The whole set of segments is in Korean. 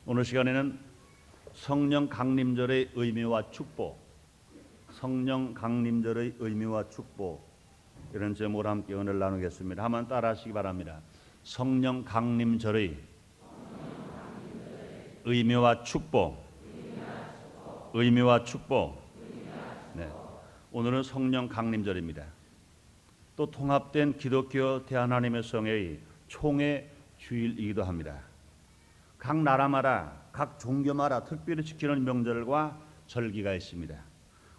오늘 시간에는 성령 강림절의 의미와 축복, 성령 강림절의 의미와 축복 이런 제목으로 함께 은혜를 나누겠습니다. 한번 따라하시기 바랍니다. 성령 강림절의 의미와 축복, 의미와 축복. 네, 오늘은 성령 강림절입니다. 또 통합된 기독교 대하나님의 성회의 총회 주일이기도 합니다. 각 나라마다 각 종교마다 특별히 지키는 명절과 절기가 있습니다.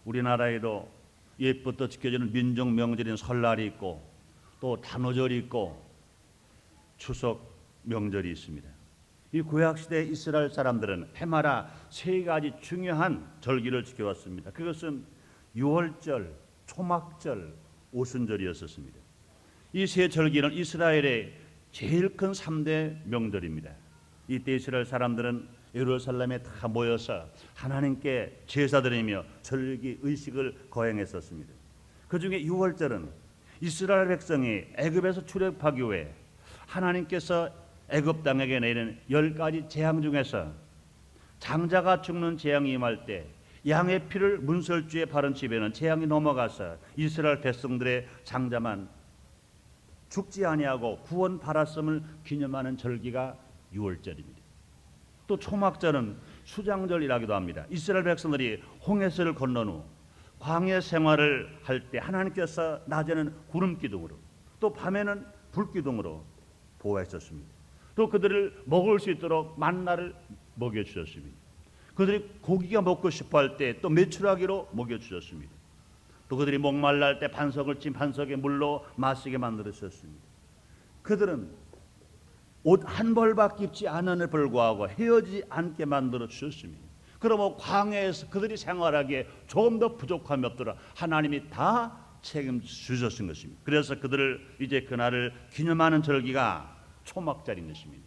우리나라에도 옛부터 지켜지는 민족 명절인 설날이 있고 또 단오절이 있고 추석 명절이 있습니다. 이 구약시대 이스라엘 사람들은 해마다 세 가지 중요한 절기를 지켜왔습니다. 그것은 유월절, 초막절, 오순절이었습니다. 이 세 절기는 이스라엘의 제일 큰 3대 명절입니다. 이때 이스라엘 사람들은 예루살렘에 다 모여서 하나님께 제사드리며 절기 의식을 거행했었습니다. 그 중에 유월절은 이스라엘 백성이 애굽에서 출애굽하기 위해 하나님께서 애굽 땅에게 내리는 10가지 재앙 중에서 장자가 죽는 재앙이 임할 때 양의 피를 문설주에 바른 집에는 재앙이 넘어가서 이스라엘 백성들의 장자만 죽지 아니하고 구원 받았음을 기념하는 절기가 유월절입니다. 또 초막절은 수장절이라기도 합니다. 이스라엘 백성들이 홍해서를 건넌 후 광야 생활을 할 때 하나님께서 낮에는 구름 기둥으로 또 밤에는 불 기둥으로 보호하셨습니다. 또 그들을 먹을 수 있도록 만나를 먹여주셨습니다. 그들이 고기가 먹고 싶어 할 때 또 메추라기로 먹여주셨습니다. 또 그들이 목말라 할 때 반석을 찐 반석의 물로 마시게 만들으셨습니다. 그들은 옷 한 벌밖에 입지 않음에 불구하고 헤어지지 않게 만들어 주셨습니다. 그러면 광야에서 그들이 생활하기에 조금 더 부족함이 없도록 하나님이 다 책임주셨던 것입니다. 그래서 그들을 이제 그날을 기념하는 절기가 초막절인 것입니다.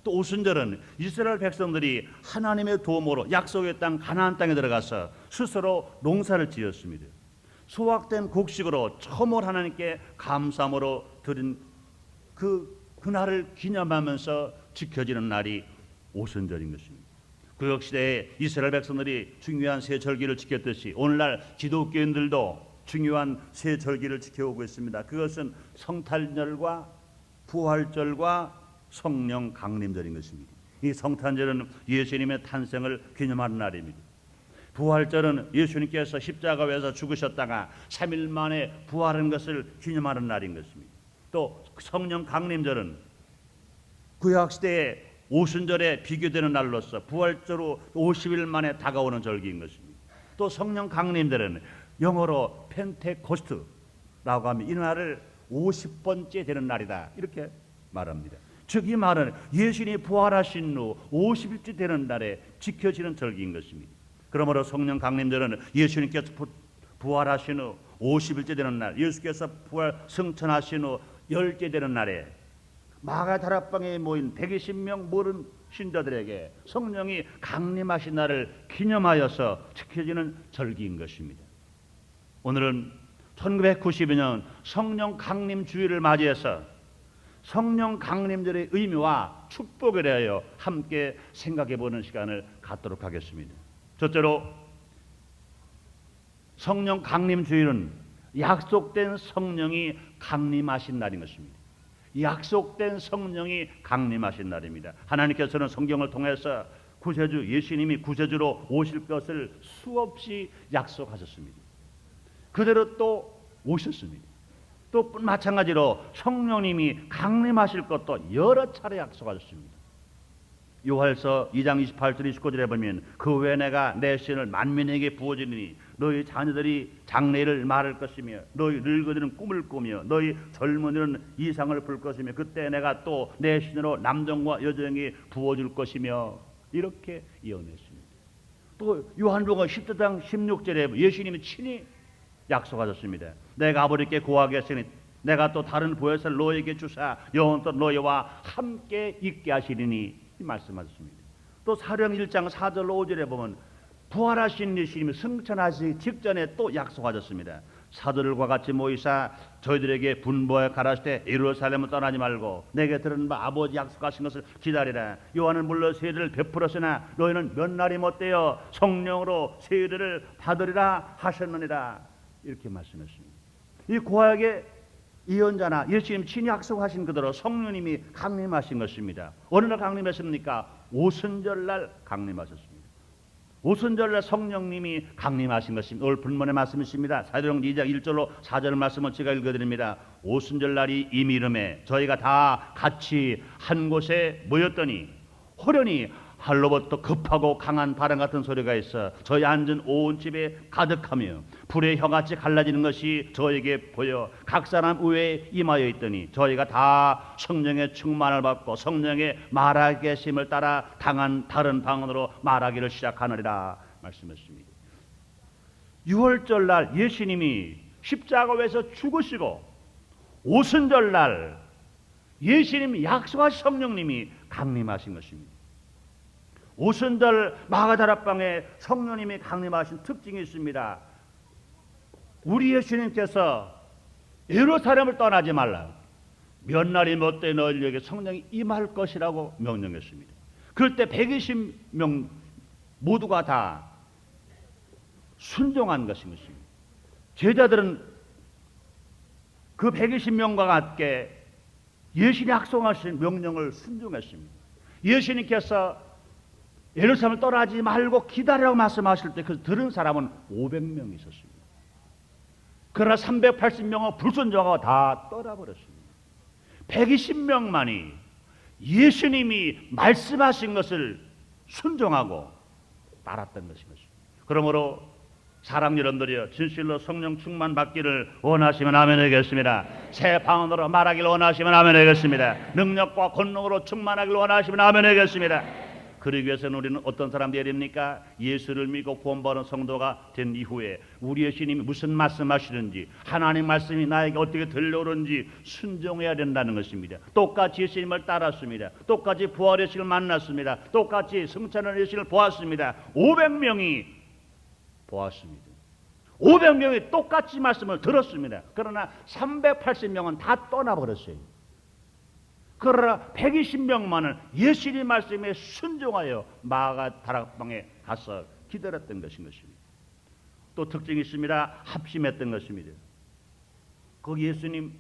또 오순절은 이스라엘 백성들이 하나님의 도움으로 약속의 땅 가나안 땅에 들어가서 스스로 농사를 지었습니다. 수확된 곡식으로 처음으로 하나님께 감사함으로 드린 그날을 기념하면서 지켜지는 날이 오순절인 것입니다. 구약시대에 이스라엘 백성들이 중요한 세 절기를 지켰듯이 오늘날 기독교인들도 중요한 세 절기를 지켜오고 있습니다. 그것은 성탄절과 부활절과 성령 강림절인 것입니다. 이 성탄절은 예수님의 탄생을 기념하는 날입니다. 부활절은 예수님께서 십자가에서 죽으셨다가 3일 만에 부활한 것을 기념하는 날인 것입니다. 또 성령 강림절은 구약시대의 오순절에 비교되는 날로서 부활절로 50일 만에 다가오는 절기인 것입니다. 또 성령 강림절은 영어로 펜테코스트라고 하면 이 날을 50번째 되는 날이다 이렇게 말합니다. 즉 이 말은 예수님이 부활하신 후 50일째 되는 날에 지켜지는 절기인 것입니다. 그러므로 성령 강림절은 예수님께서 부활하신 후 50일째 되는 날, 예수께서 부활 승천하신 후 10째 되는 날에 마가 다락방에 모인 120명 모든 신자들에게 성령이 강림하신 날을 기념하여서 지켜지는 절기인 것입니다. 오늘은 1992년 성령 강림 주일을 맞이해서 성령 강림절의 의미와 축복에 대하여 함께 생각해보는 시간을 갖도록 하겠습니다. 첫째로 성령 강림 주일은 약속된 성령이 강림하신 날인 것입니다. 약속된 성령이 강림하신 날입니다. 하나님께서는 성경을 통해서 구세주 예수님이 구세주로 오실 것을 수없이 약속하셨습니다. 그대로 또 오셨습니다. 또 마찬가지로 성령님이 강림하실 것도 여러 차례 약속하셨습니다. 요한서 2장 28절 29절에 보면 그 후에 내가 내 신을 만민에게 부어주리니 너희 자녀들이 장래를 말할 것이며 너희 늙은이는 꿈을 꾸며 너희 젊은이는 이상을 볼 것이며 그때 내가 또 내 신으로 남정과 여정에 부어줄 것이며 이렇게 예언했습니다. 또 요한복음 10장 16절에 예수님이 친히 약속하셨습니다. 내가 아버지께 구하겠으니 내가 또 다른 보혜사를 너에게 주사 영원토록 너희와 함께 있게 하시리니 이 말씀하셨습니다. 또 사도행 1장 4절 5절에 보면 부활하신 예수님이 승천하시기 직전에 또 약속하셨습니다. 사도들과 같이 모이사 저희들에게 분부하여 가라실 때 예루살렘을 떠나지 말고 내게 들은 바 아버지 약속하신 것을 기다리라. 요한은 물론 세례를 베풀었으나 너희는 몇 날이 못되어 성령으로 세례를 받으리라 하셨느니라. 이렇게 말씀했습니다. 이 구약의 예언자나 예수님 친히 약속하신 그대로 성령님이 강림하신 것입니다. 어느 날 강림하셨습니까? 오순절날 강림하셨습니다. 오순절날 성령님이 강림하신 것입니다. 오늘 본문의 말씀이십니다. 사도행전 2장 1절로 4절 말씀을 제가 읽어드립니다. 오순절날이 이미 이름에 저희가 다 같이 한 곳에 모였더니 호련히 하늘로부터 급하고 강한 바람 같은 소리가 있어 저희 앉은 온 집에 가득하며 불의 혀같이 갈라지는 것이 저에게 보여 각 사람 위에 임하여 있더니 저희가 다 성령의 충만을 받고 성령의 말하게 계심을 따라 당한 다른 방언으로 말하기를 시작하느리라 말씀했습니다. 6월절날 예수님이 십자가에서 죽으시고 오순절날 예수님이 약속하신 성령님이 강림하신 것입니다. 오순절 마가다락방에 성령님이 강림하신 특징이 있습니다. 우리 예수님께서 예루살렘을 떠나지 말라. 몇 날이 못돼 너희에게 성령이 임할 것이라고 명령했습니다. 그럴 때 120명 모두가 다 순종한 것입니다. 제자들은 그 120명과 같게 예수님이 약속하신 명령을 순종했습니다. 예수님께서 예루살렘을 떠나지 말고 기다리라고 말씀하실 때 그 들은 사람은 500명이 있었습니다. 그러나 380명은 불순종하고 다 떠나버렸습니다. 120명만이 예수님이 말씀하신 것을 순종하고 따랐던 것입니다. 그러므로 사랑 여러분들이여 진실로 성령 충만 받기를 원하시면 아멘 하겠습니다. 새 방언으로 말하기를 원하시면 아멘 하겠습니다. 능력과 권능으로 충만하기를 원하시면 아멘 하겠습니다. 그러기 위해서는 우리는 어떤 사람들이 됩니까? 예수를 믿고 구원받은 성도가 된 이후에 우리 예수님이 무슨 말씀하시는지 하나님 말씀이 나에게 어떻게 들려오는지 순종해야 된다는 것입니다. 똑같이 예수님을 따랐습니다. 똑같이 부활의 예수를 만났습니다. 똑같이 승천의 예수를 보았습니다. 500명이 보았습니다. 500명이 똑같이 말씀을 들었습니다. 그러나 380명은 다 떠나버렸어요. 그러나 120명만은 예수님 말씀에 순종하여 마가다락방에 가서 기다렸던 것입니다. 또 특징이 있습니다. 합심했던 것입니다. 거기 예수님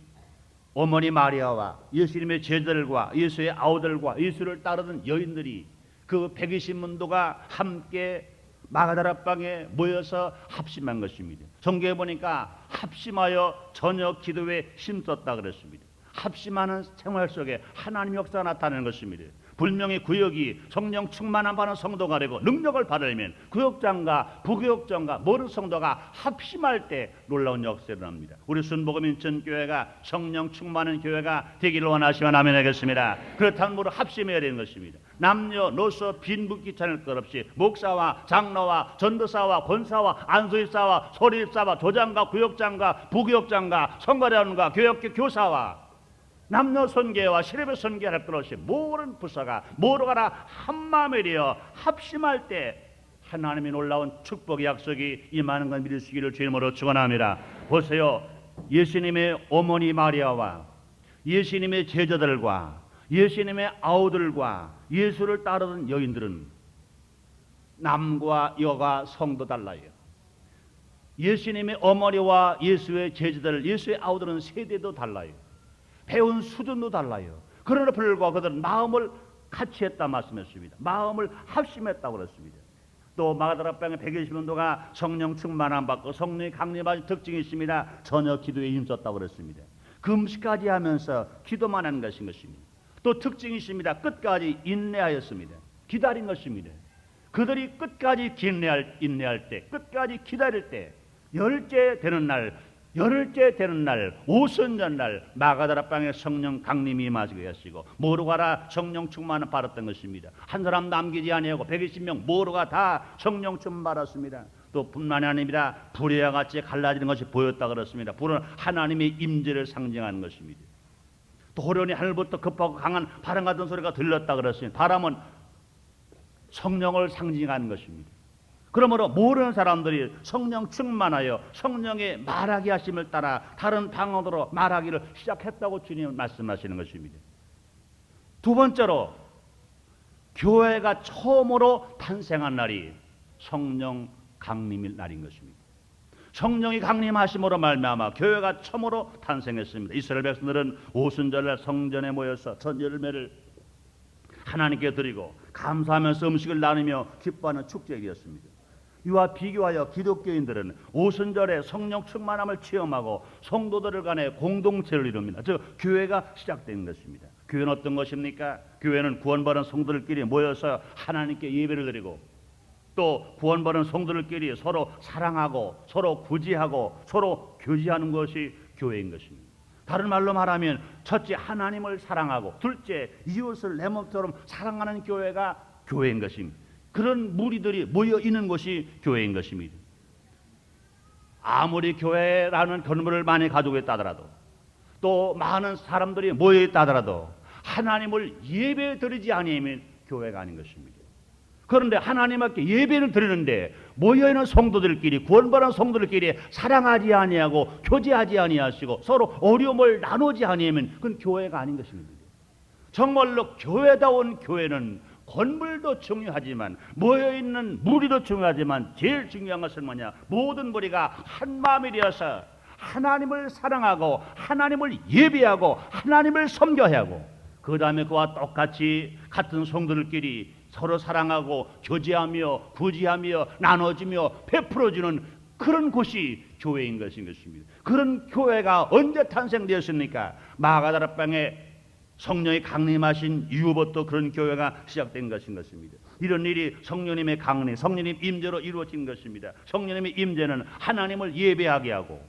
어머니 마리아와 예수님의 제자들과 예수의 아우들과 예수를 따르던 여인들이 그 120문도가 함께 마가다락방에 모여서 합심한 것입니다. 성경에 보니까 합심하여 저녁 기도에 힘썼다 그랬습니다. 합심하는 생활 속에 하나님의 역사가 나타나는 것입니다. 분명히 구역이 성령 충만한 바는 성도가 되고 능력을 받으려면 구역장과 부구역장과 모든 성도가 합심할 때 놀라운 역사가 일어납니다. 우리 순복음 인천교회가 성령 충만한 교회가 되기를 원하시면 아멘 하겠습니다. 그렇다면 우리 합심해야 되는 것입니다. 남녀노소 빈부귀천할 것 없이 목사와 장로와 전도사와 권사와 안수입사와 소리입사와 조장과 구역장과 부구역장과 성가대원과 교역교 교사와 남녀 선교와 시립의 선교할 것 없이 모든 부서가 모두가 한마음에 되어 합심할 때 하나님의 놀라운 축복의 약속이 임하는 걸 믿을 수 있기를 주님으로 축원합니다. 보세요. 예수님의 어머니 마리아와 예수님의 제자들과 예수님의 아우들과 예수를 따르던 여인들은 남과 여가 성도 달라요. 예수님의 어머니와 예수의 제자들, 예수의 아우들은 세대도 달라요. 배운 수준도 달라요. 그러나 불구하고 그들은 마음을 같이 했다 말씀했습니다. 마음을 합심했다고 그랬습니다. 또 마가다락방의 120문도가 성령 충만함 받고 성령이 강림하신 특징이 있습니다. 저녁 기도에 힘썼다고 그랬습니다. 금식까지 하면서 기도만 하는 것입니다. 또 특징이 있습니다. 끝까지 인내하였습니다. 기다린 것입니다. 그들이 끝까지 인내할 때, 끝까지 기다릴 때, 열째 되는 날, 오순절날 마가다락방에 성령 강림이 임하시게 하시고 모두가 성령 충만을 받았던 것입니다. 한 사람 남기지 아니하고 120명 모두가 다 성령 충만 받았습니다. 또 뿐만이 아닙니다. 불의와 같이 갈라지는 것이 보였다 그렇습니다. 불은 하나님의 임재를 상징하는 것입니다. 또 호련히 하늘부터 급하고 강한 바람 같은 소리가 들렸다 그랬습니다. 바람은 성령을 상징하는 것입니다. 그러므로 모르는 사람들이 성령 충만하여 성령의 말하게 하심을 따라 다른 방언으로 말하기를 시작했다고 주님은 말씀하시는 것입니다. 두 번째로 교회가 처음으로 탄생한 날이 성령 강림일 날인 것입니다. 성령이 강림하심으로 말미암아 교회가 처음으로 탄생했습니다. 이스라엘 백성들은 오순절날 성전에 모여서 전 열매를 하나님께 드리고 감사하면서 음식을 나누며 기뻐하는 축제일이었습니다. 이와 비교하여 기독교인들은 오순절에 성령 충만함을 체험하고 성도들 간의 공동체를 이룹니다. 즉 교회가 시작된 것입니다. 교회는 어떤 것입니까? 교회는 구원받은 성도들끼리 모여서 하나님께 예배를 드리고 또 구원받은 성도들끼리 서로 사랑하고 서로 구제하고 서로 교제하는 것이 교회인 것입니다. 다른 말로 말하면 첫째 하나님을 사랑하고 둘째 이웃을 내 몸처럼 사랑하는 교회가 교회인 것입니다. 그런 무리들이 모여 있는 것이 교회인 것입니다. 아무리 교회라는 건물을 많이 가지고 있다 하더라도 또 많은 사람들이 모여 있다 하더라도 하나님을 예배 드리지 아니하면 교회가 아닌 것입니다. 그런데 하나님께 예배를 드리는데 모여있는 성도들끼리 구원받은 성도들끼리 사랑하지 아니하고 교제하지 아니하시고 서로 어려움을 나누지 아니하면 그건 교회가 아닌 것입니다. 정말로 교회다운 교회는 건물도 중요하지만 모여있는 무리도 중요하지만 제일 중요한 것은 뭐냐? 모든 무리가 한 마음이 되어서 하나님을 사랑하고 하나님을 예배하고 하나님을 섬겨야 하고 그 다음에 그와 똑같이 같은 성도들끼리 서로 사랑하고 교제하며 구제하며 나눠주며 베풀어주는 그런 곳이 교회인 것입니다. 그런 교회가 언제 탄생되었습니까? 마가다락방에 성령이 강림하신 이후부터 그런 교회가 시작된 것입니다. 이런 일이 성령님의 강림, 성령님 임재로 이루어진 것입니다. 성령님의 임재는 하나님을 예배하게 하고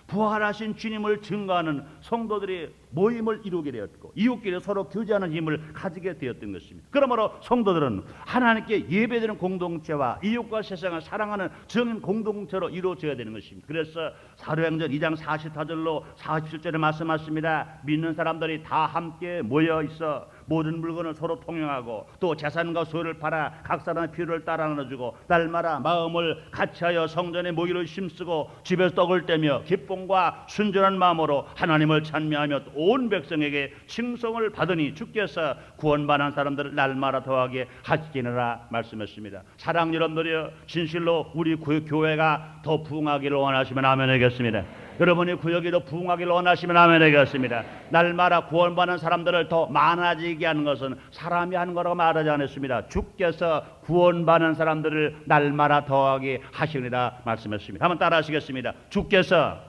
부활하신 주님을 증거하는 성도들의 모임을 이루게 되었고 이웃끼리 서로 교제하는 힘을 가지게 되었던 것입니다. 그러므로 성도들은 하나님께 예배드리는 공동체와 이웃과 세상을 사랑하는 정인 공동체로 이루어져야 되는 것입니다. 그래서 사도행전 2장 44절로 47절에 말씀하십니다. 믿는 사람들이 다 함께 모여 있어 모든 물건을 서로 통용하고 또 재산과 소유를 팔아 각 사람의 필요를 따라 나눠주고 날마다 마음을 같이하여 성전에 모기를 힘쓰고 집에서 떡을 떼며 기쁨과 순전한 마음으로 하나님을 찬미하며 온 백성에게 칭송을 받으니 주께서 구원받은 사람들을 날마다 더하게 하시기니라 말씀했습니다. 사랑 여러분들이여, 진실로 우리 교회가 더 부흥하기를 원하시면 아멘 하겠습니다. 여러분이 구역이 더 부흥하기를 원하시면 아멘 하겠습니다. 날마다 구원받는 사람들을 더 많아지게 하는 것은 사람이 하는 거라고 말하지 않았습니다. 주께서 구원받는 사람들을 날마다 더하게 하시리라 말씀했습니다. 한번 따라 하시겠습니다. 주께서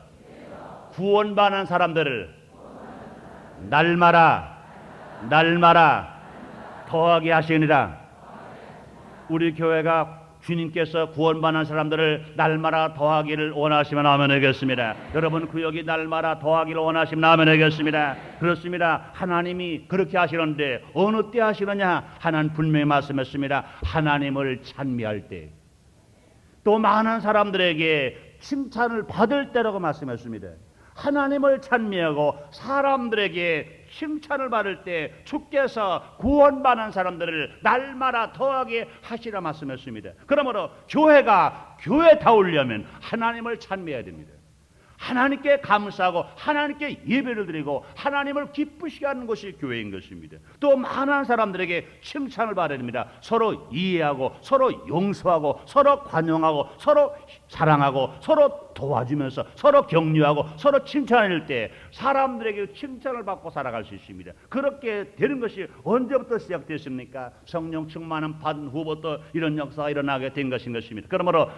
구원받는 사람들을 날마다 더하게 하시니라. 우리 교회가 주님께서 구원받는 사람들을 날마다 더하기를 원하시면 아멘 하겠습니다. 여러분 구역이 날마다 더하기를 원하시면 아멘 하겠습니다. 그렇습니다. 하나님이 그렇게 하시는데 어느 때 하시느냐? 하나님 분명히 말씀했습니다. 하나님을 찬미할 때, 또 많은 사람들에게 칭찬을 받을 때라고 말씀했습니다. 하나님을 찬미하고 사람들에게 칭찬을 받을 때 주께서 구원받는 사람들을 날마다 더하게 하시라 말씀했습니다. 그러므로 교회가 교회다우려면 하나님을 찬미해야 됩니다. 하나님께 감사하고 하나님께 예배를 드리고 하나님을 기쁘시게 하는 것이 교회인 것입니다. 또 많은 사람들에게 칭찬을 받아야 됩니다. 서로 이해하고 서로 용서하고 서로 관용하고 서로 사랑하고 서로 도와주면서 서로 격려하고 서로 칭찬할 때 사람들에게 칭찬을 받고 살아갈 수 있습니다. 그렇게 되는 것이 언제부터 시작됐습니까? 성령 충만함 받은 후부터 이런 역사가 일어나게 된 것입니다. 그러므로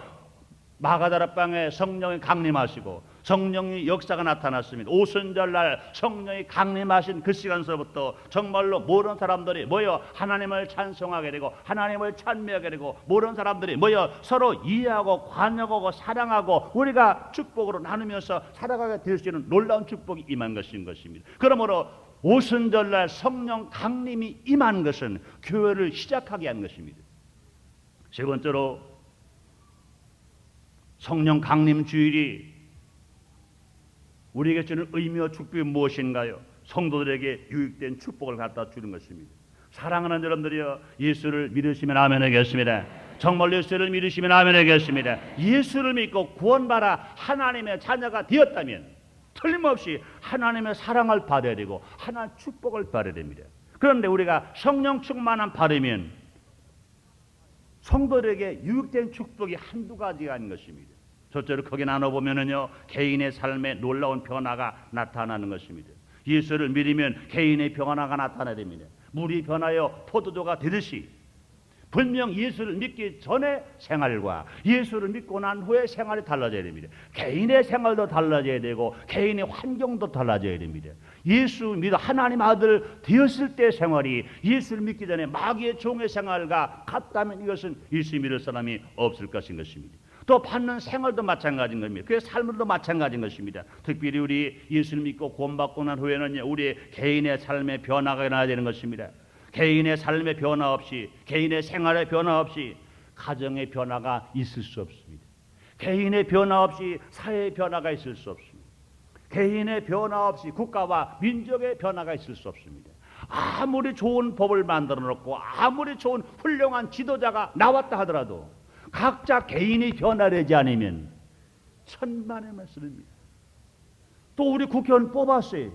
마가다락방에 성령이 강림하시고 성령의 역사가 나타났습니다. 오순절날 성령이 강림하신 그 시간서부터 정말로 모든 사람들이 모여 하나님을 찬송하게 되고 하나님을 찬미하게 되고 모든 사람들이 모여 서로 이해하고 관여하고 사랑하고 우리가 축복으로 나누면서 살아가게 될 수 있는 놀라운 축복이 임한 것입니다. 그러므로 오순절날 성령 강림이 임한 것은 교회를 시작하게 한 것입니다. 세 번째로 성령 강림 주일이 우리에게 주는 의미와 축복이 무엇인가요? 성도들에게 유익된 축복을 갖다 주는 것입니다. 사랑하는 여러분들이여, 예수를 믿으시면 아멘 하겠습니다. 정말 예수를 믿으시면 아멘 하겠습니다. 예수를 믿고 구원받아 하나님의 자녀가 되었다면 틀림없이 하나님의 사랑을 받아야 되고 하나님의 축복을 받아야 됩니다. 그런데 우리가 성령 충만함 받으면 성도들에게 유익된 축복이 한두 가지가 아닌 것입니다. 첫째로 크게 나눠보면요, 개인의 삶에 놀라운 변화가 나타나는 것입니다. 예수를 믿으면 개인의 변화가 나타나야 됩니다. 물이 변하여 포도주가 되듯이 분명 예수를 믿기 전의 생활과 예수를 믿고 난 후의 생활이 달라져야 됩니다. 개인의 생활도 달라져야 되고 개인의 환경도 달라져야 됩니다. 예수 믿어 하나님 아들 되었을 때 생활이 예수를 믿기 전에 마귀의 종의 생활과 같다면 이것은 예수 믿을 사람이 없을 것인 것입니다. 또 받는 생활도 마찬가지인 겁니다. 그의 삶도 마찬가지인 것입니다. 특별히 우리 예수를 믿고 구원받고 난 후에는 우리의 개인의 삶의 변화가 일어나야 되는 것입니다. 개인의 삶의 변화 없이, 개인의 생활의 변화 없이 가정의 변화가 있을 수 없습니다. 개인의 변화 없이 사회의 변화가 있을 수 없습니다. 개인의 변화 없이 국가와 민족의 변화가 있을 수 없습니다. 아무리 좋은 법을 만들어 놓고 아무리 좋은 훌륭한 지도자가 나왔다 하더라도 각자 개인이 변화되지 않으면 천만의 말씀입니다. 또 우리 국회의원 뽑았어요.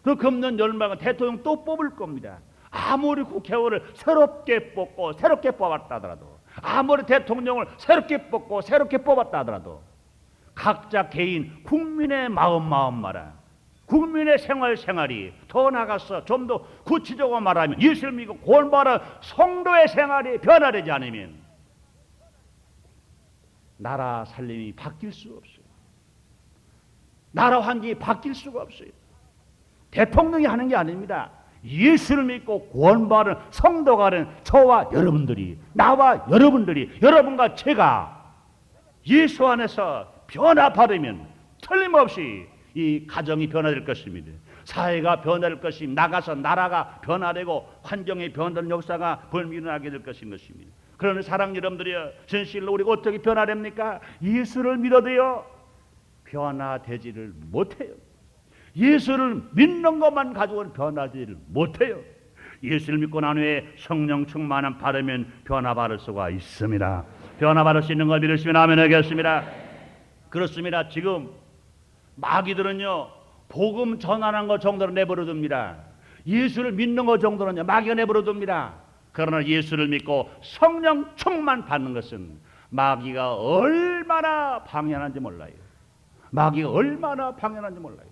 그 금년 연말에 대통령 또 뽑을 겁니다. 아무리 국회의원을 새롭게 뽑고 새롭게 뽑았다 하더라도, 아무리 대통령을 새롭게 뽑고 새롭게 뽑았다 하더라도 각자 개인 국민의 마음마라, 국민의 생활이 더 나가서 좀 더 구체적으로 말하면 예수를 믿고 구원받은 성도의 생활이 변화되지 않으면 나라 살림이 바뀔 수 없어요. 나라 환경이 바뀔 수가 없어요. 대통령이 하는 게 아닙니다. 예수를 믿고 구원받은 성도가 된 저와 여러분들이, 나와 여러분들이, 여러분과 제가 예수 안에서 변화받으면 틀림없이 이 가정이 변화될 것입니다. 사회가 변화될 것입니다. 나가서 나라가 변화되고 환경이 변화되는 역사가 벌미일어나게 될 것인 것입니다. 그러나 사랑 여러분들이여, 진실로 우리가 어떻게 변화됩니까? 예수를 믿어도요 변화되지를 못해요. 예수를 믿는 것만 가지고는 변화되지를 못해요. 예수를 믿고 난 후에 성령 충만함 받으면 변화받을 수가 있습니다. 변화받을 수 있는 걸 믿으시면 아멘 하겠습니다. 그렇습니다. 지금 마귀들은요 복음 전하는 것 정도로 내버려둡니다. 예수를 믿는 것 정도는요 마귀가 내버려둡니다. 그러나 예수를 믿고 성령 충만 받는 것은 마귀가 얼마나 방해하는지 몰라요. 마귀가 얼마나 방해하는지 몰라요.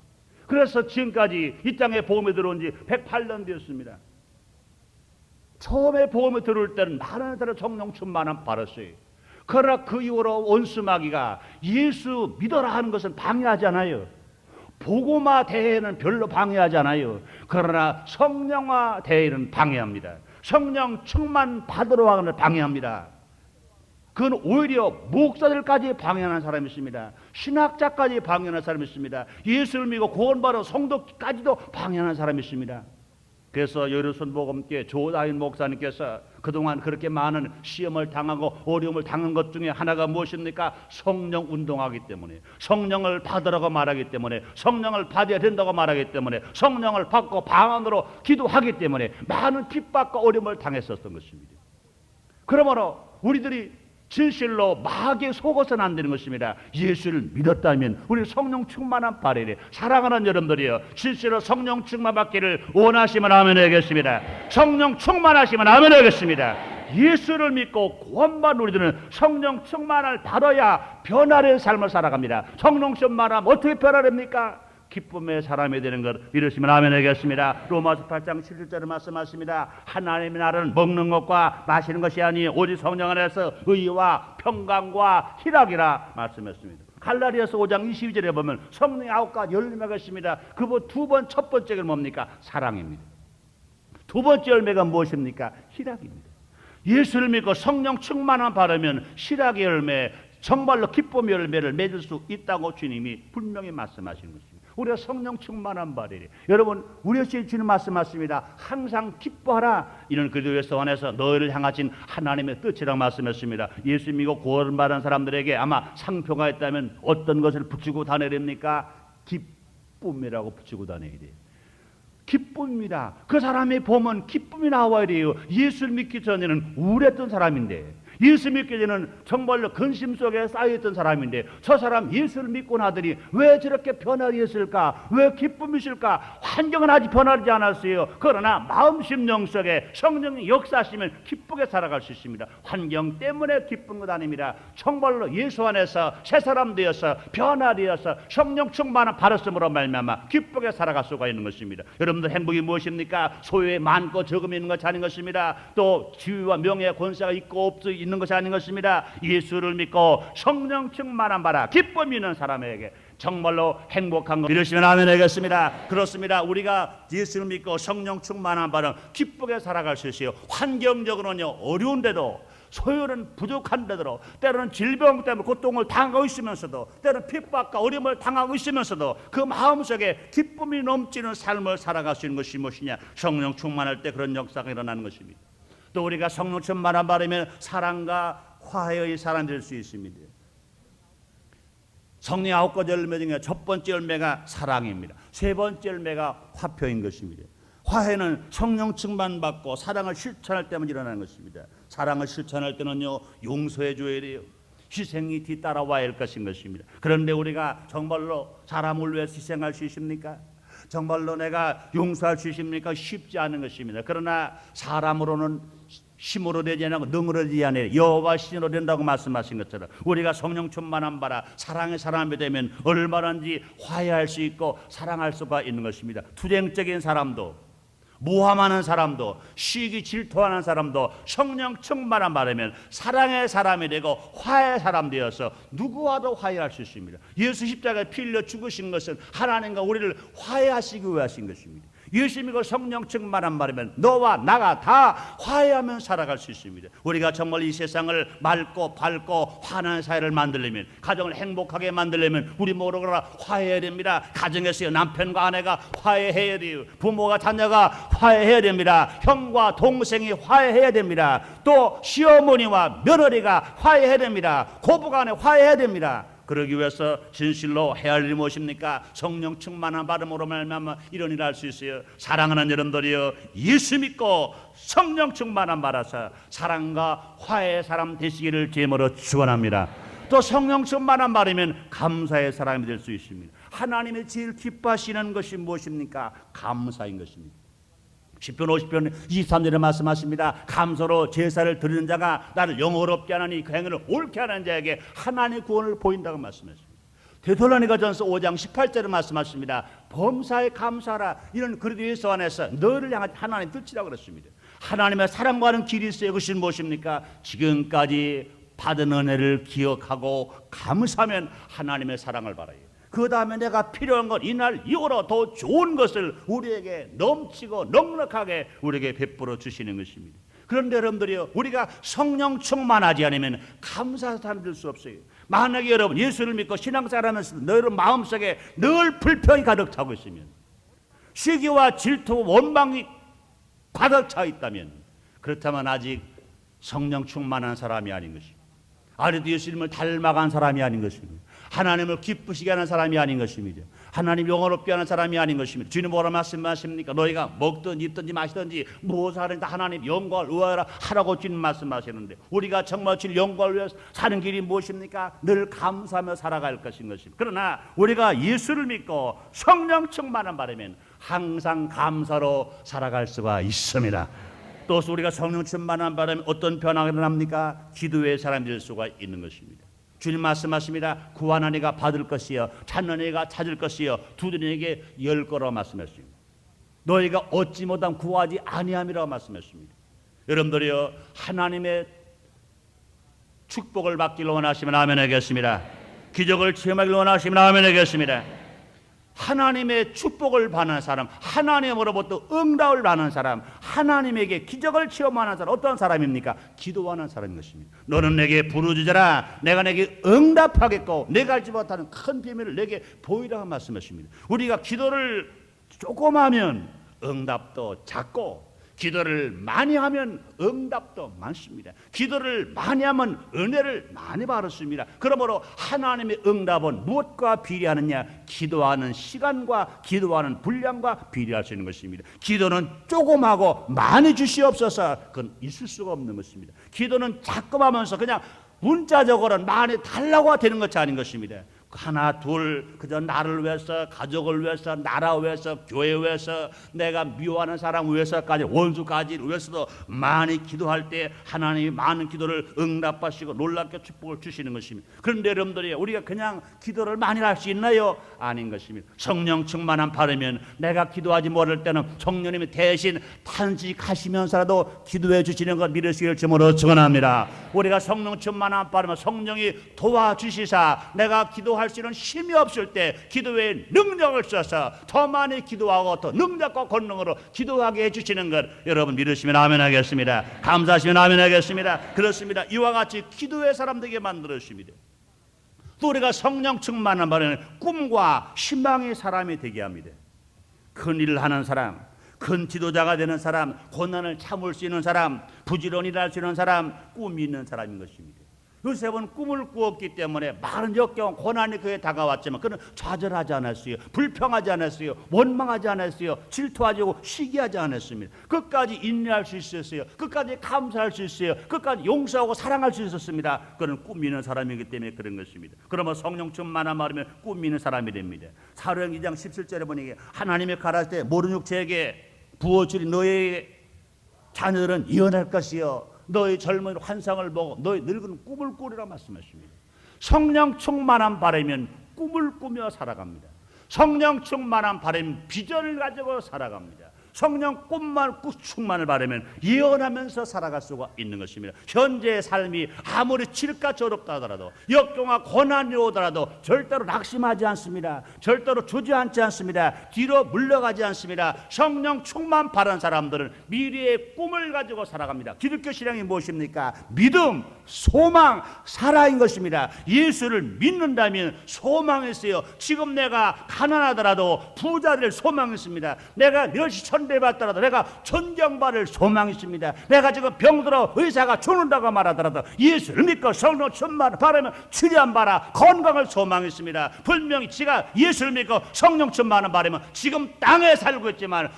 그래서 지금까지 이 땅에 복음이 들어온 지 108년 되었습니다. 처음에 복음이 들어올 때는 많은 사람이 성령 충만함 받았어요. 그러나 그 이후로 원수 마귀가 예수 믿어라 하는 것은 방해하지 않아요. 복음화 대회는 별로 방해하지 않아요. 그러나 성령화 대회는 방해합니다. 성령 충만 받으러 하는 방해합니다. 그건 오히려 목사들까지 방해하는 사람이 있습니다. 신학자까지 방해하는 사람이 있습니다. 예수를 믿고 구원받은 성도까지도 방해하는 사람이 있습니다. 그래서 여르손 복음교회 조다인 목사님께서 그동안 그렇게 많은 시험을 당하고 어려움을 당한 것 중에 하나가 무엇입니까? 성령 운동하기 때문에, 성령을 받으라고 말하기 때문에, 성령을 받아야 된다고 말하기 때문에, 성령을 받고 방언으로 기도하기 때문에 많은 핍박과 어려움을 당했었던 것입니다. 그러므로 우리들이 진실로 마귀에 속아서는 안 되는 것입니다. 예수를 믿었다면 우리 성령 충만한 바래래. 사랑하는 여러분들이여, 진실로 성령 충만 받기를 원하시면 아멘 하겠습니다. 성령 충만하시면 아멘 하겠습니다. 예수를 믿고 구원받은 우리들은 성령 충만을 받아야 변화된 삶을 살아갑니다. 성령 충만하면 어떻게 변화됩니까? 기쁨의 사람이 되는 것 믿으시면 아멘 하겠습니다. 로마서 8장 7절에 말씀하십니다. 하나님의 나라는 먹는 것과 마시는 것이 아니 오직 성령 안에서 의와 평강과 희락이라 말씀했습니다. 갈라디아서 5장 22절에 보면 성령의 9가지 열매가 있습니다. 그 첫 번째가 뭡니까? 사랑입니다. 두 번째 열매가 무엇입니까? 희락입니다. 예수를 믿고 성령 충만함 받으면 희락의 열매, 정말로 기쁨의 열매를 맺을 수 있다고 주님이 분명히 말씀하시는 것입니다. 우리가 성령 충만한 바리래. 여러분, 우리 주님 말씀하십니다. 항상 기뻐하라. 이런 그리스도 안에서 너희를 향하신 하나님의 뜻이라고 말씀했습니다. 예수 믿고 구원받은 사람들에게 아마 상표가 있다면 어떤 것을 붙이고 다녀야 됩니까? 기쁨이라고 붙이고 다녀야 돼요. 기쁨입니다. 그 사람이 보면 기쁨이 나와야 돼요. 예수를 믿기 전에는 우울했던 사람인데 예수 믿기 전에는 정말로 근심 속에 쌓여있던 사람인데 저 사람 예수를 믿고 나더니 왜 저렇게 변화가 있을까? 왜 기쁨이 있을까? 환경은 아직 변하지 않았어요. 그러나 마음 심령 속에 성령이 역사하시면 기쁘게 살아갈 수 있습니다. 환경 때문에 기쁜 것 아닙니다. 정말로 예수 안에서 새 사람 되어서 변화되어서 성령 충만한 바르심으로 말미암아 기쁘게 살아갈 수가 있는 것입니다. 여러분들 행복이 무엇입니까? 소유에 많고 적음이 있는 것이 아닌 것입니다. 또 지위와 명예 권세가 있고 없어 있는 것이 아닌 것입니다. 예수를 믿고 성령 충만한 바라 기쁨이 있는 사람에게 정말로 행복한 것 이러시면 아멘 하겠습니다. 그렇습니다. 우리가 예수를 믿고 성령 충만한 바는 기쁘게 살아갈 수 있어요. 환경적으로는요 어려운데도 소유는 부족한데도 때로는 질병 때문에 고통을 당하고 있으면서도 때로는 핍박과 어려움을 당하고 있으면서도 그 마음속에 기쁨이 넘치는 삶을 살아갈 수 있는 것이 무엇이냐? 성령 충만할 때 그런 역사가 일어나는 것입니다. 또 우리가 성령 충만한 바라면 사랑과 화해의 사람이 될 수 있습니다. 성령의 9가지 열매 중에 첫 번째 열매가 사랑입니다. 세 번째 열매가 화평인 것입니다. 화해는 성령 충만 받고 사랑을 실천할 때만 일어나는 것입니다. 사랑을 실천할 때는요 용서해 줘야 돼요. 희생이 뒤따라와야 할 것인 것입니다. 그런데 우리가 정말로 사람을 위해 희생할 수 있습니까? 정말로 내가 용서할 수 있습니까? 쉽지 않은 것입니다. 그러나 사람으로는 힘으로 되지 않고 능으로 되지 않아요. 여호와 신으로 된다고 말씀하신 것처럼 우리가 성령 충만한 바라 사랑의 사람이 되면 얼마든지 화해할 수 있고 사랑할 수가 있는 것입니다. 투쟁적인 사람도 모함하는 사람도 시기 질투하는 사람도 성령 충만한 바라면 사랑의 사람이 되고 화해의 사람 되어서 누구와도 화해할 수 있습니다. 예수 십자가에 피 흘려 죽으신 것은 하나님과 우리를 화해하시기 위해 하신 것입니다. 예수 믿고 성령 충만한 바라면 너와 나가 다 화해하며 살아갈 수 있습니다. 우리가 정말 이 세상을 맑고 밝고 환한 사회를 만들려면 가정을 행복하게 만들려면 우리 모두가 화해해야 됩니다. 가정에서 남편과 아내가 화해해야 돼요. 부모가 자녀가 화해해야 됩니다. 형과 동생이 화해해야 됩니다. 또 시어머니와 며느리가 화해해야 됩니다. 고부간에 화해해야 됩니다. 그러기 위해서 진실로 해야 할 일이 무엇입니까? 성령 충만한 발음으로 말미암아 이런 일을 할 수 있어요. 사랑하는 여러분들이여 예수 믿고 성령 충만한 바라서 사랑과 화해의 사람 되시기를 제물로 축원합니다. 또 성령 충만한 바라면 감사의 사람이 될 수 있습니다. 하나님의 제일 기뻐하시는 것이 무엇입니까? 감사인 것입니다. 시편 50편 23절에 말씀하십니다. 감사로 제사를 드리는 자가 나를 영어롭게 하나니 그 행위를 옳게 하는 자에게 하나님의 구원을 보인다고 말씀하십니다. 데살로니가전서 5장 18절에 말씀하십니다. 범사에 감사하라. 이런 그리스도 안에서 너를 향한 하나님의 뜻이라고 그랬습니다. 하나님의 사랑과는 길이 있어요. 그것이 무엇입니까? 지금까지 받은 은혜를 기억하고 감사하면 하나님의 사랑을 받아요. 그 다음에 내가 필요한 것 이날 이후로 더 좋은 것을 우리에게 넘치고 넉넉하게 우리에게 베풀어 주시는 것입니다. 그런데 여러분들이요 우리가 성령 충만하지 않으면 감사한 사람 될 수 없어요. 만약에 여러분 예수를 믿고 신앙생활하면서 너희 마음속에 늘 불평이 가득 차고 있으면 시기와 질투 원망이 가득 차 있다면 그렇다면 아직 성령 충만한 사람이 아닌 것입니다. 아직도 예수님을 닮아간 사람이 아닌 것입니다. 하나님을 기쁘시게 하는 사람이 아닌 것입니다. 하나님 영원롭게 하는 사람이 아닌 것입니다. 주님 뭐라 말씀하십니까? 너희가 먹든 입든지 마시든지 무엇을 하든지 하나님 영광을 위하여 하라고 주님 말씀하시는데 우리가 정말 주님 영광을 위해서 사는 길이 무엇입니까? 늘 감사하며 살아갈 것인 것입니다. 그러나 우리가 예수를 믿고 성령 충만한 바라면 항상 감사로 살아갈 수가 있습니다. 또 우리가 성령 충만한 바라면 어떤 변화가 일어납니까? 기도의 사람이 될 수가 있는 것입니다. 주님 말씀하십니다. 구하는 이가 받을 것이요 찾는 이가 찾을 것이요 두드리는 이에게 열 거라고 말씀했습니다. 너희가 얻지 못함 구하지 아니함이라고 말씀했습니다. 여러분들이요 하나님의 축복을 받기를 원하시면 아멘 하겠습니다. 기적을 체험하기를 원하시면 아멘 하겠습니다. 하나님의 축복을 받는 사람, 하나님으로부터 응답을 받는 사람, 하나님에게 기적을 체험하는 사람 어떤 사람입니까? 기도하는 사람인 것입니다. 너는 내게 부르짖어라 내가 내게 응답하겠고 내가 알지 못하는 큰 비밀을 내게 보이라고 말씀하십니다. 우리가 기도를 조금 하면 응답도 작고 기도를 많이 하면 응답도 많습니다. 기도를 많이 하면 은혜를 많이 받았습니다. 그러므로 하나님의 응답은 무엇과 비례하느냐? 기도하는 시간과 기도하는 분량과 비례할 수 있는 것입니다. 기도는 조금하고 많이 주시옵소서, 그건 있을 수가 없는 것입니다. 기도는 자꾸 하면서 그냥 문자적으로는 많이 달라고 되는 것이 아닌 것입니다. 하나 둘 그저 나를 위해서, 가족을 위해서, 나라 위해서, 교회 위해서, 내가 미워하는 사람 위해서까지, 원수까지 위해서도 많이 기도할 때 하나님이 많은 기도를 응답하시고 놀랍게 축복을 주시는 것입니다. 그런데 여러분들이 우리가 그냥 기도를 많이 할 수 있나요? 아닌 것입니다. 성령 충만함 받으면 내가 기도하지 못할 때는 성령님이 대신 탄식하시면서라도 기도해 주시는 것 믿으시길 주님으로 축원합니다. 우리가 성령 충만함 받으면 성령이 도와주시사 내가 기도할 수 있는 힘이 없을 때 기도의 능력을 써서 더 많이 기도하고 더 능력과 권능으로 기도하게 해주시는 것 여러분 믿으시면 아멘 하겠습니다. 감사하시면 아멘 하겠습니다. 그렇습니다. 이와 같이 기도의 사람 되게 만들어 주십니다. 또 우리가 성령 충만한 말에는 꿈과 희망의 사람이 되게 합니다. 큰 일을 하는 사람, 큰 지도자가 되는 사람, 고난을 참을 수 있는 사람, 부지런히 일할 수 있는 사람, 꿈이 있는 사람인 것입니다. 요셉은 꿈을 꾸었기 때문에 많은 역경, 고난이 그에 다가왔지만 그는 좌절하지 않았어요. 불평하지 않았어요. 원망하지 않았어요. 질투하지 않고 시기하지 않았습니다. 끝까지 인내할 수 있었어요. 끝까지 감사할 수 있어요. 끝까지 용서하고 사랑할 수 있었습니다. 그는 꿈이 있는 사람이기 때문에 그런 것입니다. 그러면 성령 충만한 말이면 꿈이 있는 사람이 됩니다. 사도행전 2장 17절에 보니 하나님의 가라사대 때 모든 육체에게 부어주리 너의 자녀들은 예언할 것이요 너의 젊은 환상을 보고 너의 늙은 꿈을 꾸리라 말씀하십니다. 성령 충만한 바라면 꿈을 꾸며 살아갑니다. 성령 충만한 바라면 비전을 가지고 살아갑니다. 성령 꿈만 충만을 바라면 예언하면서 살아갈 수가 있는 것입니다. 현재의 삶이 아무리 질같이 어렵다 하더라도 역경과 고난이 오더라도 절대로 낙심하지 않습니다. 절대로 주저앉지 않습니다. 뒤로 물러가지 않습니다. 성령 충만 바란 사람들은 미래의 꿈을 가지고 살아갑니다. 기독교 신앙이 무엇입니까? 믿음, 소망, 사랑인 것입니다. 예수를 믿는다면 소망이 있어요. 지금 내가 가난하더라도 부자 될 소망이 있습니다. 내가 멸시 천대받더라도 내가 존경받을 소망이 있습니다. 내가 지금 병들어 의사가 죽는다고 말하더라도 예수를 믿고 성령 충만을 바라면 치료받아 건강을 소망이 있습니다. 분명히 지가 예수를 믿고 성령 충만을 바라면 지금 땅에 살고 있지만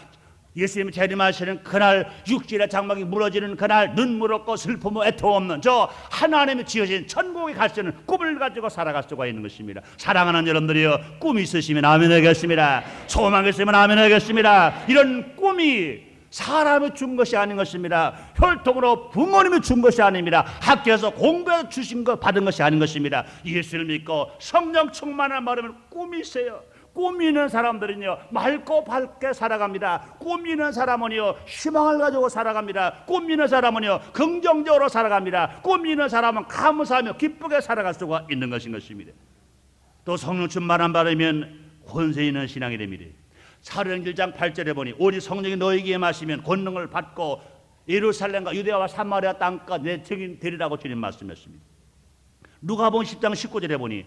예수님이 재림하시는 그날, 육질의 장막이 무너지는 그날, 눈물 없고 슬픔 애통 없는 저 하나님이 지으신 천국에 갈 수 있는 꿈을 가지고 살아갈 수가 있는 것입니다. 사랑하는 여러분들이여, 꿈이 있으시면 아멘 하겠습니다. 소망이 있으면 아멘 하겠습니다. 이런 꿈이 사람이 준 것이 아닌 것입니다. 혈통으로 부모님이 준 것이 아닙니다. 학교에서 공부해서 주신 것 받은 것이 아닌 것입니다. 예수를 믿고 성령 충만한 말하면 꿈이 있어요. 꿈이 있는 사람들은요 맑고 밝게 살아갑니다. 꿈이 있는 사람은요 희망을 가지고 살아갑니다. 꿈이 있는 사람은요 긍정적으로 살아갑니다. 꿈이 있는 사람은 감사하며 기쁘게 살아갈 수가 있는 것입니다. 또 성령 충만한 바라면 권세 있는 신앙이 됩니다. 사도행전 1장 8절에 보니 오직 성령이 너에게 임하시면 권능을 받고 예루살렘과 유대와 사마리아 땅까지 내 증인 되리라고 주님 말씀했습니다. 누가복음 10장 19절에 보니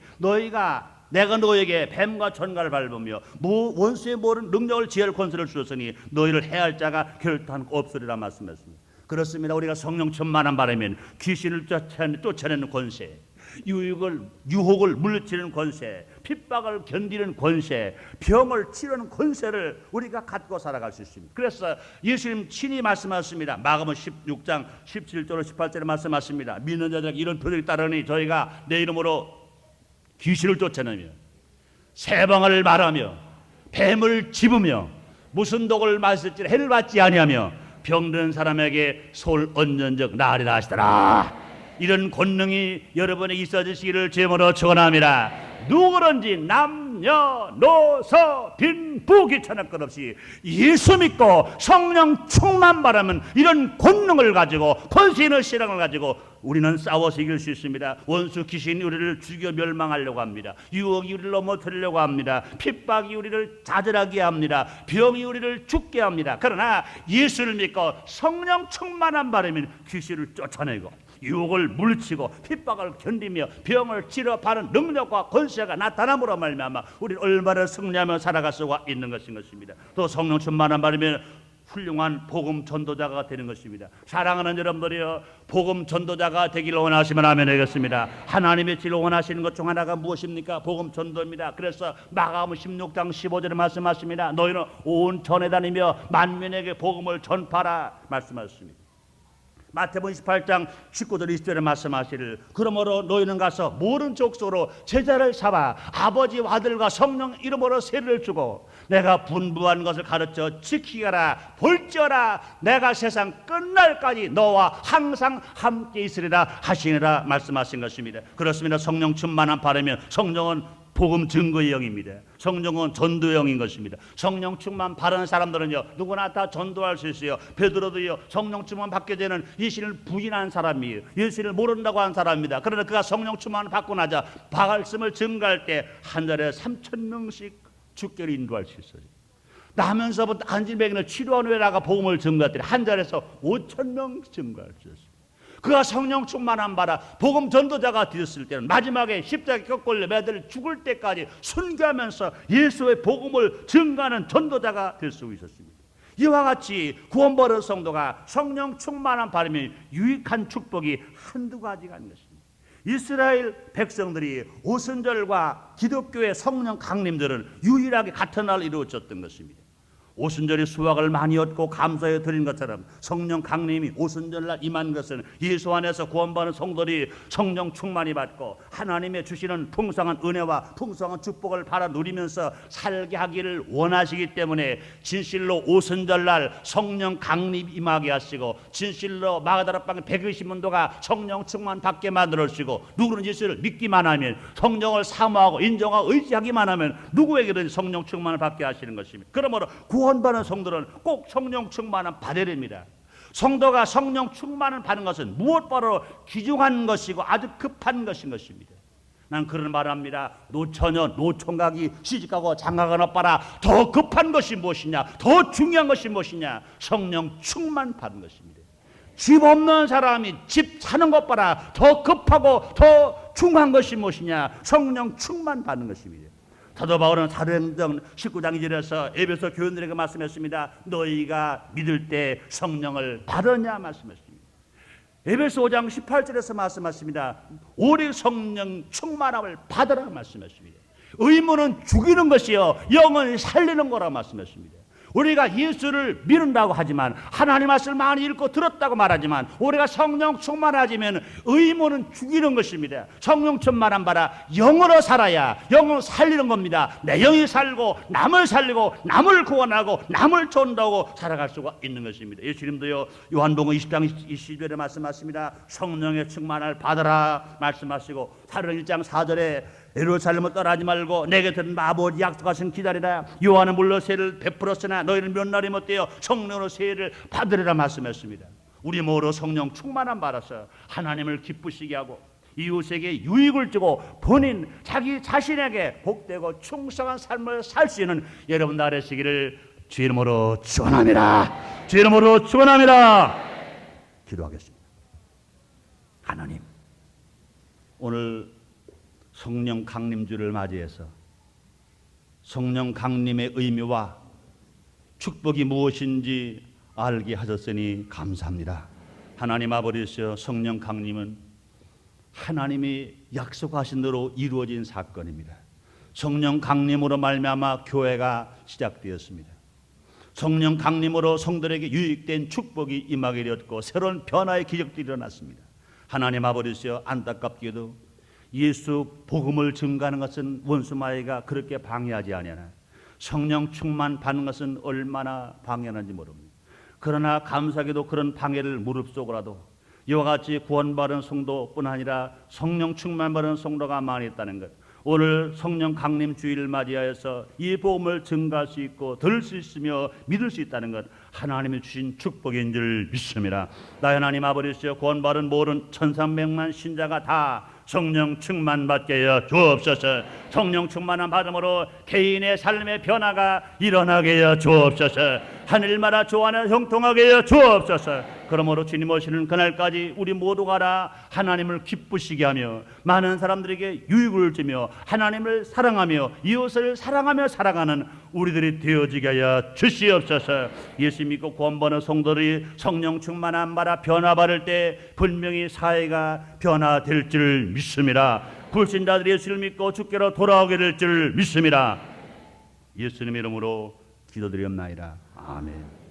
내가 너에게 뱀과 전갈을 밟으며 원수의 모든 능력을 지혜를 권세를 주었으니 너희를 해할 자가 결단 없으리라 말씀했습니다. 그렇습니다. 우리가 성령 충만한 바라면 귀신을 쫓아내는 권세, 유혹을 물리치는 권세, 핍박을 견디는 권세, 병을 치료하는 권세를 우리가 갖고 살아갈 수 있습니다. 그래서 예수님 친히 말씀하셨습니다. 마가복음 16장 17절 18절에 말씀하십니다. 믿는 자들에게 이런 표적이 따르니 저희가 내 이름으로 귀신을 쫓아내며 세방을 말하며 뱀을 집으며 무슨 독을 마실지 해를 받지 아니하며 병든 사람에게 솔 얹은 적 나으리라 하시더라. 이런 권능이 여러분에게 있어지시기를 주님으로 축원합니다. 누구든지 남녀노소 빈부 귀천할 것 없이 예수 믿고 성령 충만 바라면 이런 권능을 가지고 권세 있는 신앙을 가지고 우리는 싸워서 이길 수 있습니다. 원수 귀신이 우리를 죽여 멸망하려고 합니다. 유혹이 우리를 넘어뜨리려고 합니다. 핍박이 우리를 좌절하게 합니다. 병이 우리를 죽게 합니다. 그러나 예수를 믿고 성령 충만한 바라면 귀신을 쫓아내고 유혹을 물리치고 핍박을 견디며 병을 치료하는 능력과 권세가 나타남으로 말미암아 우리는 얼마나 승리하며 살아갈 수가 있는 것입니다. 또 성령 충만한 바라면 훌륭한 복음 전도자가 되는 것입니다. 사랑하는 여러분들이여, 복음 전도자가 되기를 원하시면 아멘 하겠습니다. 하나님의 질 원하시는 것 중 하나가 무엇입니까? 복음 전도입니다. 그래서 마가복음 16장 15절에 말씀하십니다. 너희는 온 전에 다니며 만민에게 복음을 전파라 말씀하셨습니다. 마태복음 28장 19절 20절에 말씀하시를 그러므로 너희는 가서 모든 족속으로 제자를 삼아 아버지와 아들과 성령 이름으로 세례를 주고 내가 분부한 것을 가르쳐 지키게 하라. 볼지어다 내가 세상 끝날까지 너와 항상 함께 있으리라 하시니라 말씀하신 것입니다. 그렇습니다. 성령 충만한 바라면 성령은 복음 증거의 영입니다. 성령은 전도의 영인 것입니다. 성령 충만 바라는 사람들은요 누구나 다 전도할 수 있어요. 베드로도요 성령 충만 받게 되는 예수를 부인한 사람이에요. 예수를 모른다고 한 사람입니다. 그러나 그가 성령 충만 받고 나자 말씀을 증거할 때 한 달에 3,000명씩 주께로 인도할 수 있어요. 나면서부터 안진병인을 치료한 후에 나가 복음을 증거했더니 한 달에서 5,000명 증거할 수 있어요. 그가 성령 충만한 바라 복음 전도자가 되었을 때는 마지막에 십자가에 꺾걸려 매달 죽을 때까지 순교하면서 예수의 복음을 증거하는 전도자가 될 수 있었습니다. 이와 같이 구원받은 성도가 성령 충만한 바람에 유익한 축복이 한두 가지가 아닌 것입니다. 이스라엘 백성들이 오순절과 기독교의 성령 강림들은 유일하게 같은 날 이루어졌던 것입니다. 오순절이 수확을 많이 얻고 감사해 드린 것처럼 성령 강림이 오순절날 임한 것은 예수 안에서 구원받은 성도들이 성령 충만히 받고 하나님의 주시는 풍성한 은혜와 풍성한 축복을 받아 누리면서 살게 하기를 원하시기 때문에 진실로 오순절날 성령 강림 임하게 하시고 진실로 마가다락방에 120문도가 성령 충만 받게 만들어 주시고 누구는 예수를 믿기만 하면 성령을 사모하고 인정하고 의지하기만 하면 누구에게든 성령 충만을 받게 하시는 것입니다. 그러므로 구원받은 성도는 꼭 성령 충만은 받아야 됩니다. 성도가 성령 충만을 받는 것은 무엇보다 귀중한 것이고 아주 급한 것인 것입니다. 난 그런 말을 합니다. 노처녀 노총각이 시집가고 장가간 오빠라 더 급한 것이 무엇이냐, 더 중요한 것이 무엇이냐, 성령 충만 받는 것입니다. 집 없는 사람이 집 사는 것보다 더 급하고 더 중요한 것이 무엇이냐, 성령 충만 받는 것입니다. 사도 바울은 사도행전 19장 2절에서 에베소 교인들에게 말씀했습니다. 너희가 믿을 때 성령을 받았냐 말씀했습니다. 에베소 5장 18절에서 말씀하십니다. 오직 성령 충만함을 받으라 말씀했습니다. 의무는 죽이는 것이요 영을 살리는 거라 말씀했습니다. 우리가 예수를 믿는다고 하지만 하나님 말씀을 많이 읽고 들었다고 말하지만 우리가 성령 충만하지면 의무는 죽이는 것입니다. 성령 충만한 바라 영으로 살아야 영을 살리는 겁니다. 내 영이 살고 남을 살리고 남을 구원하고 남을 존다고 살아갈 수가 있는 것입니다. 예수님도요 요한복음 20장 20절에 말씀하십니다. 성령의 충만을 받으라 말씀하시고 사도행 1장 4절에 예루살렘을 떠나지 말고 내게 들은 아버지 약속하신 기다리라. 요한은 물로 세를 베풀었으나 너희는 몇 날이 못되어 성령으로 세를 받으리라 말씀했습니다. 우리 모두 성령 충만함 받아서 하나님을 기쁘시게 하고 이웃에게 유익을 주고 본인 자기 자신에게 복되고 충성한 삶을 살 수 있는 여러분 다 되시기를 주 이름으로 축원합니다. 주 이름으로 축원합니다. 기도하겠습니다. 하나님, 오늘 성령 강림주를 맞이해서 성령 강림의 의미와 축복이 무엇인지 알게 하셨으니 감사합니다. 하나님 아버지시여, 성령 강림은 하나님이 약속하신 대로 이루어진 사건입니다. 성령 강림으로 말미암아 교회가 시작되었습니다. 성령 강림으로 성도에게 유익된 축복이 임하게 되었고 새로운 변화의 기적들이 일어났습니다. 하나님 아버지시여, 안타깝게도 예수 복음을 증거하는 것은 원수마귀가 그렇게 방해하지 아니하나 성령 충만 받는 것은 얼마나 방해하는지 모릅니다. 그러나 감사하게도 그런 방해를 무릅쓰고라도 이와 같이 구원받은 성도뿐 아니라 성령 충만 받은 성도가 많이 있다는 것, 오늘 성령 강림 주일을 맞이하여서 이 복음을 증거할 수 있고 들을 수 있으며 믿을 수 있다는 것, 하나님이 주신 축복인 줄 믿습니다. 나의 하나님 아버지시여, 구원받은 모든 1,300만 신자가 다 성령 충만 받게 하여 주옵소서. 성령 충만한 받음으로 개인의 삶의 변화가 일어나게 하여 주옵소서. 하늘마다 주와는 형통하게 하여 주옵소서. 그러므로 주님 오시는 그날까지 우리 모두가 다 하나님을 기쁘시게 하며 많은 사람들에게 유익을 주며 하나님을 사랑하며 이웃을 사랑하며 살아가는 우리들이 되어지게 하여 주시옵소서. 예수 믿고 구원받은 성도들이 성령 충만한 바라 변화받을 때 분명히 사회가 변화될 줄 믿습니다. 불신자들이 예수를 믿고 주께로 돌아오게 될 줄 믿습니다. 예수님의 이름으로 기도드리옵나이다. 아멘.